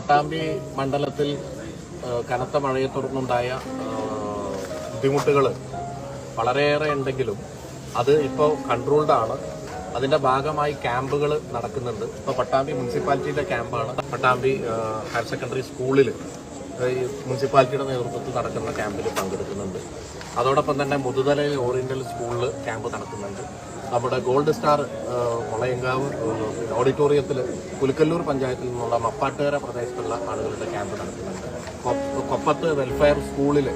പട്ടാമ്പി മണ്ഡലത്തിൽ കനത്ത മഴയെ തുടർന്നുണ്ടായ ബുദ്ധിമുട്ടുകൾ വളരെയേറെ ഉണ്ടെങ്കിലും അത് ഇപ്പോൾ കൺട്രോൾഡ് ആണ്. അതിന്റെ ഭാഗമായി ക്യാമ്പുകൾ നടക്കുന്നുണ്ട്. ഇപ്പോൾ പട്ടാമ്പി മുനിസിപ്പാലിറ്റിയുടെ ക്യാമ്പാണ്. പട്ടാമ്പി ഹയർ സെക്കൻഡറി സ്കൂളിൽ ഈ മുനിസിപ്പാലിറ്റിയുടെ നേതൃത്വത്തിൽ നടക്കുന്ന ക്യാമ്പിൽ പങ്കെടുക്കുന്നുണ്ട്. അതോടൊപ്പം തന്നെ മുതുതലയിൽ ഓറിയന്റൽ സ്കൂളിൽ ക്യാമ്പ് നടക്കുന്നുണ്ട്. നമ്മുടെ ഗോൾഡ് സ്റ്റാർ മുളയങ്കാവ് ഓഡിറ്റോറിയത്തിൽ പുലിക്കല്ലൂർ പഞ്ചായത്തിൽ നിന്നുള്ള മപ്പാട്ടുകര പ്രദേശത്തുള്ള ആളുകളുടെ ക്യാമ്പ് നടക്കുന്നുണ്ട്. കൊപ്പത്ത് വെൽഫെയർ സ്കൂളിൽ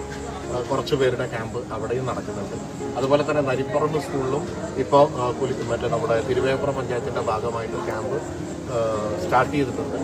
കുറച്ച് പേരുടെ ക്യാമ്പ് അവിടെയും നടക്കുന്നുണ്ട്. അതുപോലെ തന്നെ നരിപ്പറമ്പ് സ്കൂളിലും ഇപ്പോൾ നമ്മുടെ തിരുവേപ്പുറം പഞ്ചായത്തിന്റെ ഭാഗമായിട്ട് ക്യാമ്പ് സ്റ്റാർട്ട് ചെയ്തിട്ടുണ്ട്.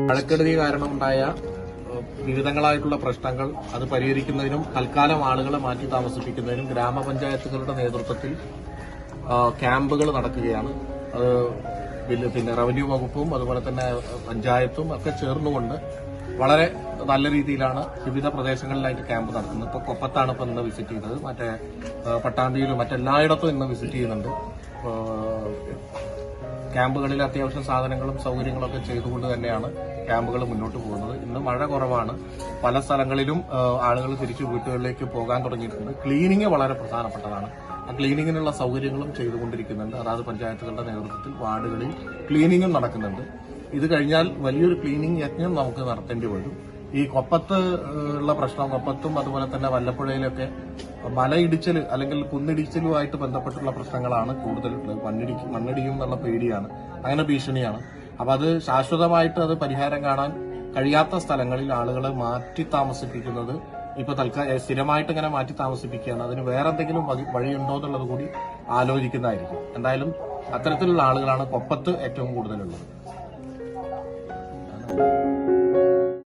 മഴക്കെടുതി കാരണമുണ്ടായ വിവിധങ്ങളായിട്ടുള്ള പ്രശ്നങ്ങൾ അത് പരിഹരിക്കുന്നതിനും തൽക്കാലം ആളുകളെ മാറ്റി താമസിപ്പിക്കുന്നതിനും ഗ്രാമപഞ്ചായത്തുകളുടെ നേതൃത്വത്തിൽ ക്യാമ്പുകൾ നടക്കുകയാണ്. അത് പിന്നെ റവന്യൂ വകുപ്പും അതുപോലെ തന്നെ പഞ്ചായത്തും ഒക്കെ ചേർന്നുകൊണ്ട് വളരെ നല്ല രീതിയിലാണ് വിവിധ പ്രദേശങ്ങളിലായിട്ട് ക്യാമ്പ് നടക്കുന്നത്. ഇപ്പോൾ കൊപ്പത്താണ് ഇപ്പോൾ ഇന്ന് വിസിറ്റ് ചെയ്തത്. മറ്റേ പട്ടാമ്പിയിലും മറ്റെല്ലായിടത്തും ഇന്ന് വിസിറ്റ് ചെയ്യുന്നുണ്ട്. ക്യാമ്പുകളിൽ അത്യാവശ്യം സാധനങ്ങളും സൗകര്യങ്ങളൊക്കെ ചെയ്തുകൊണ്ട് തന്നെയാണ് ക്യാമ്പുകൾ മുന്നോട്ട് പോകുന്നത്. ഇന്ന് മഴ കുറവാണ്. പല സ്ഥലങ്ങളിലും ആളുകൾ തിരിച്ചു വീട്ടുകളിലേക്ക് പോകാൻ തുടങ്ങിയിട്ടുണ്ട്. ക്ലീനിങ് വളരെ പ്രധാനപ്പെട്ടതാണ്. ആ ക്ലീനിങ്ങിനുള്ള സൗകര്യങ്ങളും ചെയ്തുകൊണ്ടിരിക്കുന്നുണ്ട്. അതായത് പഞ്ചായത്തുകളുടെ നേതൃത്വത്തിൽ വാർഡുകളിൽ ക്ലീനിങ്ങും നടക്കുന്നുണ്ട്. ഇത് കഴിഞ്ഞാൽ വലിയൊരു ക്ലീനിങ് യജ്ഞം നമുക്ക് നടത്തേണ്ടി വരും. ഈ കൊപ്പത്ത് ഉള്ള പ്രശ്നം, കൊപ്പത്തും അതുപോലെ തന്നെ വല്ലപ്പുഴയിലൊക്കെ മലയിടിച്ചൽ അല്ലെങ്കിൽ കുന്നിടിച്ചലുമായിട്ട് ബന്ധപ്പെട്ടുള്ള പ്രശ്നങ്ങളാണ് കൂടുതലുള്ളത്. മണ്ണിടിക്കും എന്നുള്ള പേടിയാണ്, അങ്ങനെ ഭീഷണിയാണ്. അപ്പൊ അത് ശാശ്വതമായിട്ട് അത് പരിഹാരം കാണാൻ കഴിയാത്ത സ്ഥലങ്ങളിൽ ആളുകളെ മാറ്റി താമസിപ്പിക്കുന്നത് ഇപ്പൊ സ്ഥിരമായിട്ട് ഇങ്ങനെ മാറ്റി താമസിപ്പിക്കുകയാണ്. അതിന് വേറെ എന്തെങ്കിലും വഴിയുണ്ടോ എന്നുള്ളത് കൂടി ആലോചിക്കുന്നതായിരിക്കും. എന്തായാലും അത്തരത്തിലുള്ള ആളുകളാണ് കൊപ്പത്ത് ഏറ്റവും കൂടുതലുള്ളത്.